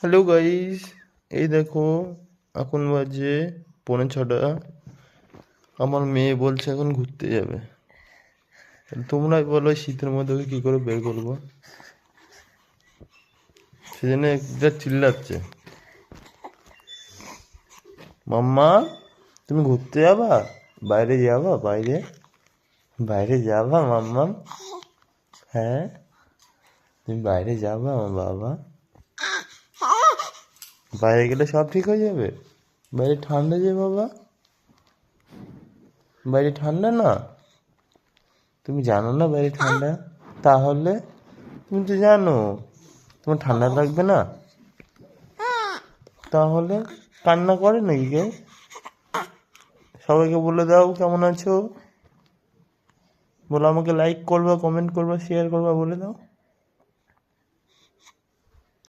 Hello guys, এই দেখো এখন বাজে 6:45। আমার মেয়ে বলছে এখন ঘুরতে যাবে। তোমরাই বলো শীতের মধ্যে ওকে কী করে বের করবো। সেজন্য একটা চিল্লাচ্ছে, মাম্মা তুমি ঘুরতে যাবা, বাইরে যাবা, বাইরে বাইরে যাবা মাম্মাম? হ্যাঁ তুমি বাইরে যাবা আমার বাবা? বাইরে গেলে সব ঠিক হয়ে যাবে। বাইরে ঠান্ডা যে বাবা, বাইরে ঠান্ডা না? তুমি জানো না বাইরে ঠান্ডা? তাহলে তুমি তো জানো তোমার ঠান্ডা লাগবে না, তাহলে কান্না করে নাকি কেউ? সবাইকে বলে দাও কেমন আছো, বলো আমাকে লাইক করবা, কমেন্ট করবা, শেয়ার করবা, বলে দাও।